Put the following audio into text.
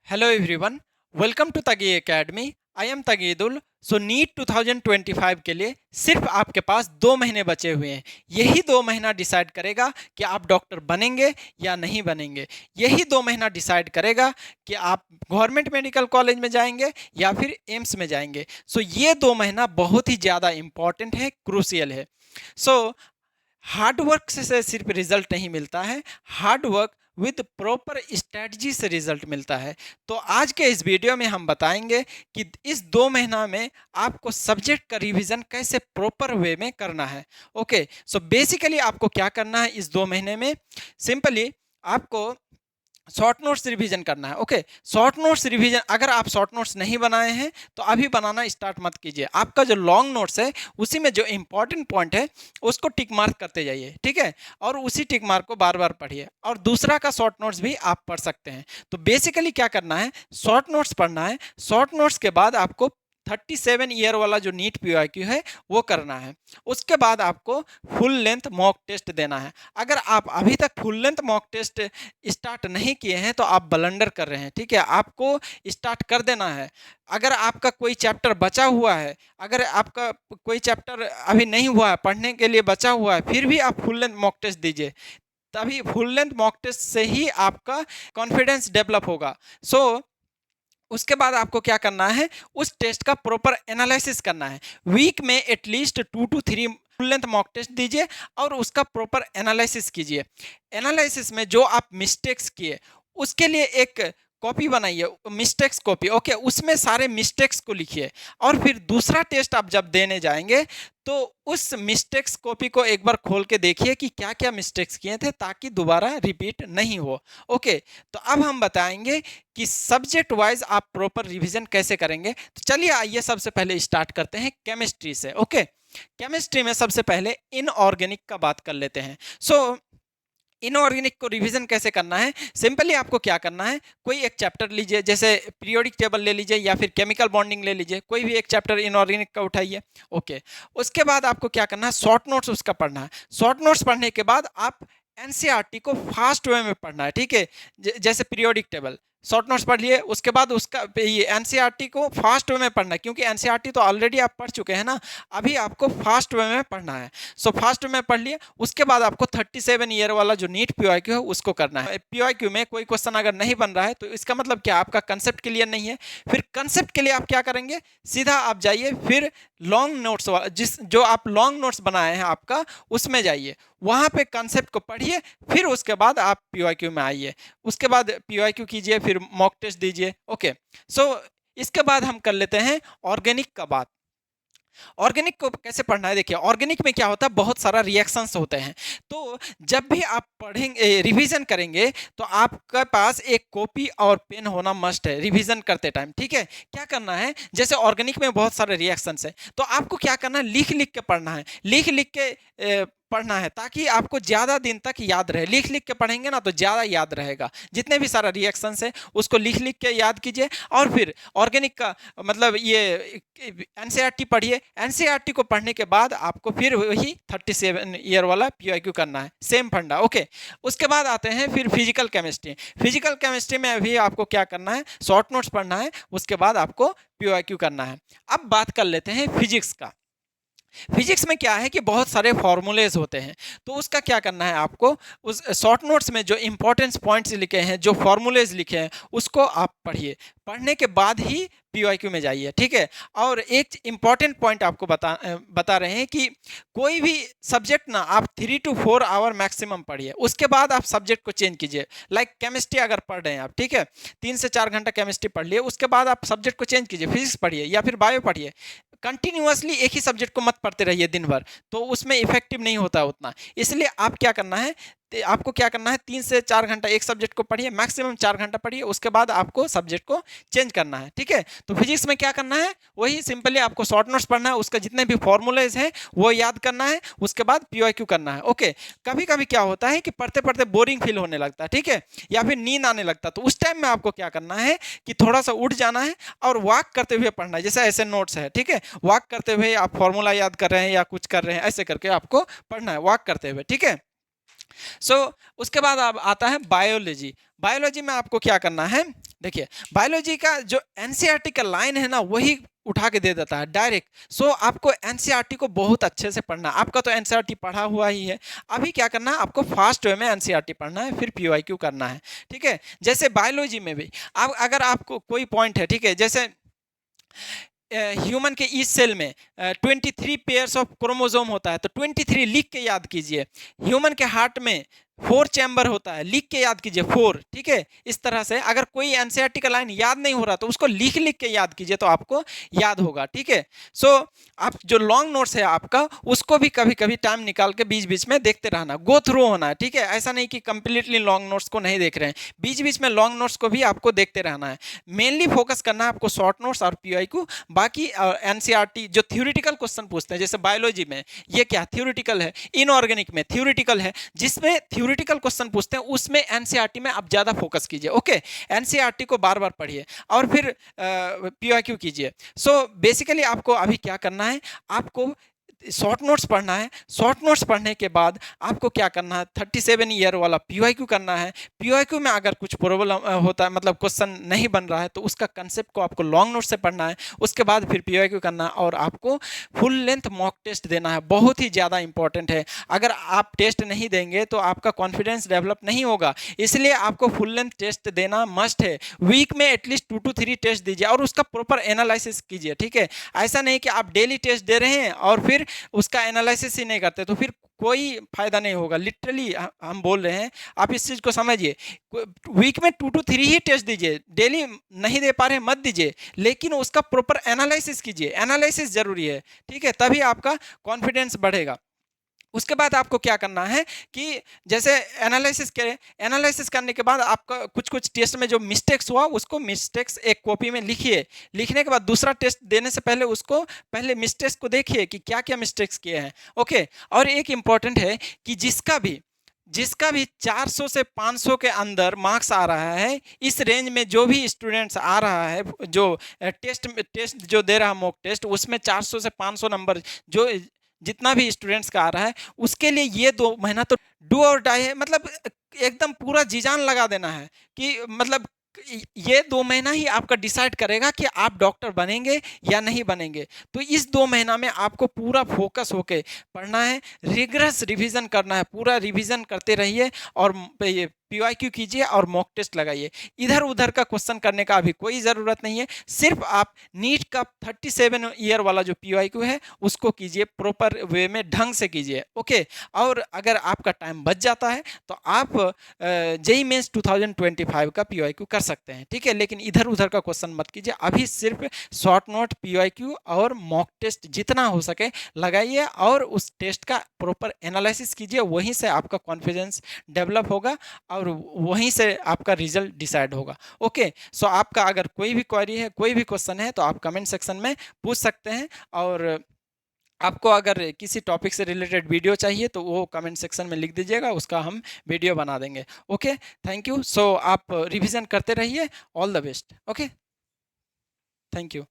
Hello everyone, welcome to तगी academy. I am Tagidul. So NEET 2025 के लिए सिर्फ आपके पास 2 महीने बचे हुए हैं। यही 2 महीना डिसाइड करेगा कि आप डॉक्टर बनेंगे या नहीं बनेंगे। यही 2 महीना डिसाइड करेगा कि आप गवर्नमेंट मेडिकल कॉलेज में जाएंगे या फिर एम्स में जाएंगे। सो ये 2 महीना बहुत ही ज़्यादा इम्पॉर्टेंट है, क्रूशियल है। सो हार्ड वर्क से सिर्फ रिजल्ट नहीं मिलता है, hard work with proper strategy से रिजल्ट मिलता है। तो आज के इस वीडियो में हम बताएंगे कि इस 2 महीना में आपको सब्जेक्ट का रिवीजन कैसे प्रॉपर वे में करना है। ओके, सो बेसिकली आपको क्या करना है इस 2 महीने में? सिंपली आपको शॉर्ट नोट्स रिवीजन करना है। ओके, शॉर्ट नोट्स रिवीजन अगर आप शॉर्ट नोट्स नहीं बनाए हैं तो अभी बनाना स्टार्ट मत कीजिए। आपका जो लॉन्ग नोट्स है उसी में जो इंपॉर्टेंट पॉइंट है उसको टिक मार्क करते जाइए, ठीक है, और उसी टिक मार्क को बार बार पढ़िए। और दूसरा का शॉर्ट नोट्स भी आप पढ़ सकते हैं। तो बेसिकली क्या करना है, शॉर्ट नोट्स पढ़ना है। शॉर्ट नोट्स के बाद आपको 37 ईयर वाला जो नीट PYQ है वो करना है। उसके बाद आपको फुल लेंथ मॉक टेस्ट देना है। अगर आप अभी तक full length mock test start नहीं किए हैं तो आप ब्लंडर कर रहे हैं, ठीक है, आपको स्टार्ट कर देना है। अगर आपका कोई चैप्टर बचा हुआ है, अगर आपका कोई चैप्टर अभी नहीं हुआ है, पढ़ने के लिए बचा हुआ है, फिर भी आप फुल लेंथ मॉक टेस्ट दीजिए। तभी फुल लेंथ मॉक टेस्ट से ही आपका कॉन्फिडेंस डेवलप होगा। सो उसके बाद आपको क्या करना है, उस टेस्ट का प्रॉपर एनालिसिस करना है। वीक में at least 2 to 3 full length mock test दीजिए और उसका प्रॉपर एनालिसिस कीजिए। एनालिसिस में जो आप मिस्टेक्स किए उसके लिए एक कॉपी बनाइए, मिस्टेक्स कॉपी। ओके, उसमें सारे मिस्टेक्स को लिखिए और फिर दूसरा टेस्ट आप जब देने जाएंगे तो उस मिस्टेक्स कॉपी को एक बार खोल के देखिए कि क्या क्या मिस्टेक्स किए थे, ताकि दोबारा रिपीट नहीं हो। ओके, तो अब हम बताएंगे कि सब्जेक्ट वाइज आप प्रॉपर रिवीजन कैसे करेंगे। तो चलिए आइए सबसे पहले स्टार्ट करते हैं केमिस्ट्री से। ओके, केमिस्ट्री में सबसे पहले इनऑर्गेनिक का बात कर लेते हैं। सो इनऑर्गेनिक को रिवीजन कैसे करना है, सिंपली आपको क्या करना है, कोई एक चैप्टर लीजिए, जैसे पीरियोडिक टेबल ले लीजिए या फिर केमिकल बॉन्डिंग ले लीजिए, कोई भी एक चैप्टर इनऑर्गेनिक का उठाइए। ओके, उसके बाद आपको क्या करना है, शॉर्ट नोट्स उसका पढ़ना है। शॉर्ट नोट्स पढ़ने के बाद आप एनसीईआरटी को फास्ट वे में पढ़ना है, ठीक है। जैसे पीरियोडिक टेबल शॉर्ट नोट्स पढ़ लिए, उसके बाद उसका ये एनसीईआरटी को फास्ट वे में पढ़ना है, क्योंकि एनसीईआरटी तो ऑलरेडी आप पढ़ चुके हैं ना, अभी आपको फास्ट वे में पढ़ना है। सो फास्ट में पढ़ लिए, उसके बाद आपको 37 ईयर वाला जो नीट PYQ है उसको करना है। PYQ में कोई क्वेश्चन अगर नहीं बन रहा है तो इसका मतलब क्या, आपका कंसेप्ट क्लियर नहीं है। फिर कंसेप्ट के लिए आप क्या करेंगे, सीधा आप जाइए फिर लॉन्ग नोट्स जिस जो आप लॉन्ग नोट्स बनाए हैं आपका, उसमें जाइए, वहाँ पे कंसेप्ट को पढ़िए, फिर उसके बाद आप PYQ में आइए। उसके बाद PYQ कीजिए, फिर मॉक टेस्ट दीजिए। ओके, सो इसके बाद हम कर लेते हैं ऑर्गेनिक का बात। ऑर्गेनिक को कैसे पढ़ना है, देखिए ऑर्गेनिक में क्या होता है, बहुत सारा रिएक्शंस होते हैं। तो जब भी आप पढ़ेंगे, रिवीजन करेंगे, तो आपके पास एक कॉपी और पेन होना मस्ट है रिवीजन करते टाइम, ठीक है। क्या करना है, जैसे ऑर्गेनिक में बहुत सारे रिएक्शंस है, तो आपको क्या करना है, लिख लिख के पढ़ना है, लिख लिख के पढ़ना है, ताकि आपको ज़्यादा दिन तक याद रहे। लिख लिख के पढ़ेंगे ना तो ज़्यादा याद रहेगा। जितने भी सारा रिएक्शंस है उसको लिख लिख के याद कीजिए। और फिर ऑर्गेनिक का मतलब ये एनसीईआरटी पढ़िए। एनसीईआरटी को पढ़ने के बाद आपको फिर वही 37 ईयर वाला PYQ करना है, सेम फंडा। ओके, उसके बाद आते हैं फिर फिजिकल केमिस्ट्री। फिजिकल केमिस्ट्री में भी आपको क्या करना है, शॉर्ट नोट्स पढ़ना है, उसके बाद आपको PYQ करना है। अब बात कर लेते हैं फिजिक्स का। फिजिक्स में क्या है कि बहुत सारे फॉर्मूलेज होते हैं, तो उसका क्या करना है, आपको उस शॉर्ट नोट्स में जो इंपॉर्टेंस पॉइंट्स लिखे हैं, जो फॉर्मूलेज लिखे हैं, उसको आप पढ़िए। पढ़ने के बाद ही PYQ में जाइए, ठीक है। और एक इंपॉर्टेंट पॉइंट आपको बता रहे हैं कि कोई भी सब्जेक्ट ना आप 3 to 4 आवर मैक्सिमम पढ़िए, उसके बाद आप सब्जेक्ट को चेंज कीजिए। लाइक केमिस्ट्री अगर पढ़ रहे हैं आप, ठीक है, 3 से 4 घंटा केमिस्ट्री पढ़ लिए, उसके बाद आप सब्जेक्ट को चेंज कीजिए, फिजिक्स पढ़िए या फिर बायो पढ़िए। कंटिन्यूअसली एक ही सब्जेक्ट को मत पढ़ते रहिए दिन भर, तो उसमें इफेक्टिव नहीं होता उतना। इसलिए आप क्या करना है, आपको क्या करना है, 3 से 4 घंटा एक सब्जेक्ट को पढ़िए, मैक्सिमम 4 घंटा पढ़िए, उसके बाद आपको सब्जेक्ट को चेंज करना है, ठीक है। तो फिजिक्स में क्या करना है, वही सिंपली आपको शॉर्ट नोट्स पढ़ना है, उसका जितने भी फॉर्मूलेज हैं वो याद करना है, उसके बाद PYQ करना है। ओके, कभी कभी क्या होता है कि पढ़ते पढ़ते बोरिंग फील होने लगता है, ठीक है, या फिर नींद आने लगता है, तो उस टाइम में आपको क्या करना है कि थोड़ा सा उठ जाना है और वॉक करते हुए पढ़ना है। जैसे ऐसे नोट्स है, ठीक है, वॉक करते हुए आप फॉर्मूला याद कर रहे हैं या कुछ कर रहे हैं, ऐसे करके आपको पढ़ना है वॉक करते हुए, ठीक है। सो उसके बाद अब आता है बायोलॉजी। बायोलॉजी में आपको क्या करना है, देखिए, बायोलॉजी का जो एनसीईआरटी का लाइन है ना, वही उठा के दे देता है डायरेक्ट। सो आपको एनसीईआरटी को बहुत अच्छे से पढ़ना है। आपका तो एनसीईआरटी पढ़ा हुआ ही है। अभी क्या करना है, आपको फास्ट वे में एनसीईआरटी पढ़ना है, फिर पीवाईक्यू करना है, ठीक है। जैसे बायोलॉजी में भी अब अगर आपको कोई पॉइंट है, ठीक है, जैसे ह्यूमन के इस सेल में 23 पेयर्स ऑफ क्रोमोसोम होता है, तो 23 लिख के याद कीजिए। ह्यूमन के हार्ट में 4 चैम्बर होता है, लिख के याद कीजिए 4, ठीक है। इस तरह से अगर कोई एनसीईआरटी का लाइन याद नहीं हो रहा तो उसको लिख लिख के याद कीजिए, तो आपको याद होगा, ठीक है। सो आप जो लॉन्ग नोट्स है आपका, उसको भी कभी कभी टाइम निकाल के बीच बीच में देखते रहना, गो थ्रू होना है, ठीक है। ऐसा नहीं कि कंप्लीटली लॉन्ग नोट्स को नहीं देख रहे हैं, बीच बीच में लॉन्ग नोट्स को भी आपको देखते रहना है। मेनली फोकस करना है आपको शॉर्ट नोट्स और पीवाईक्यू। बाकी एनसीईआरटी जो थ्योरेटिकल क्वेश्चन पूछते हैं, जैसे बायोलॉजी में ये क्या थ्योरेटिकल है, इनऑर्गेनिक में थ्योरेटिकल है, जिसमें थ्योरेटिकल क्वेश्चन पूछते हैं उसमें एनसीईआरटी में आप ज़्यादा फोकस कीजिए, ओके। एनसीईआरटी को बार बार पढ़िए और फिर पीवाईक्यू कीजिए। सो बेसिकली आपको अभी क्या करना है, आपको शॉर्ट नोट्स पढ़ना है। शॉर्ट नोट्स पढ़ने के बाद आपको क्या करना है, 37 ईयर वाला पीवाईक्यू करना है। पीवाईक्यू में अगर कुछ प्रॉब्लम होता है, मतलब क्वेश्चन नहीं बन रहा है, तो उसका कंसेप्ट को आपको लॉन्ग नोट से पढ़ना है। उसके बाद फिर पीवाईक्यू करना है और आपको फुल लेंथ मॉक टेस्ट देना है, बहुत ही ज़्यादा इंपॉर्टेंट है। अगर आप टेस्ट नहीं देंगे तो आपका कॉन्फिडेंस डेवलप नहीं होगा, इसलिए आपको फुल लेंथ टेस्ट देना मस्ट है। वीक में एटलीस्ट 2 to 3 टेस्ट दीजिए और उसका प्रॉपर एनालिसिस कीजिए, ठीक है। ऐसा नहीं कि आप डेली टेस्ट दे रहे हैं और फिर उसका एनालिसिस ही नहीं करते, तो फिर कोई फायदा नहीं होगा। लिटरली हम बोल रहे हैं, आप इस चीज़ को समझिए। वीक में 2 to 3 ही टेस्ट दीजिए, डेली नहीं दे पा रहे मत दीजिए, लेकिन उसका प्रॉपर एनालिसिस कीजिए। एनालिसिस जरूरी है, ठीक है, तभी आपका कॉन्फिडेंस बढ़ेगा। उसके बाद आपको क्या करना है कि जैसे एनालिसिस करें, एनालिसिस करने के बाद आपका कुछ कुछ टेस्ट में जो मिस्टेक्स हुआ उसको मिस्टेक्स एक कॉपी में लिखिए। लिखने के बाद दूसरा टेस्ट देने से पहले उसको पहले मिस्टेक्स को देखिए कि क्या क्या मिस्टेक्स किए हैं, ओके। और एक इम्पॉर्टेंट है कि जिसका भी 400 से 500 के अंदर मार्क्स आ रहा है, इस रेंज में जो भी स्टूडेंट्स आ रहा है, जो टेस्ट जो दे रहा है मॉक टेस्ट, उसमें 400 से 500 नंबर जो जितना भी स्टूडेंट्स का आ रहा है, उसके लिए ये 2 महीना तो डू और डाई है। मतलब एकदम पूरा जी जान लगा देना है कि मतलब ये 2 महीना ही आपका डिसाइड करेगा कि आप डॉक्टर बनेंगे या नहीं बनेंगे। तो इस 2 महीना में आपको पूरा फोकस होके पढ़ना है, रिगरस रिवीजन करना है, पूरा रिवीजन करते रहिए और ये पीवाईक्यू कीजिए और मॉक टेस्ट लगाइए। इधर उधर का क्वेश्चन करने का अभी कोई ज़रूरत नहीं है, सिर्फ आप नीट का 37 ईयर वाला जो पीवाईक्यू है उसको कीजिए, प्रॉपर वे में ढंग से कीजिए, ओके। और अगर आपका टाइम बच जाता है तो आप जेईई मेंस 2025 का पीवाईक्यू कर सकते हैं, ठीक है। लेकिन इधर उधर का क्वेश्चन मत कीजिए, अभी सिर्फ शॉर्ट नोट, पीवाईक्यू और मॉक टेस्ट जितना हो सके लगाइए और उस टेस्ट का प्रॉपर एनालिसिस कीजिए। वहीं से आपका कॉन्फिडेंस डेवलप होगा और वहीं से आपका रिजल्ट डिसाइड होगा, ओके। सो आपका अगर कोई भी क्वेरी है, कोई भी क्वेश्चन है, तो आप कमेंट सेक्शन में पूछ सकते हैं। और आपको अगर किसी टॉपिक से रिलेटेड वीडियो चाहिए तो वो कमेंट सेक्शन में लिख दीजिएगा, उसका हम वीडियो बना देंगे, ओके। Thank you. सो आप रिवीजन करते रहिए। All the best, okay. Thank you.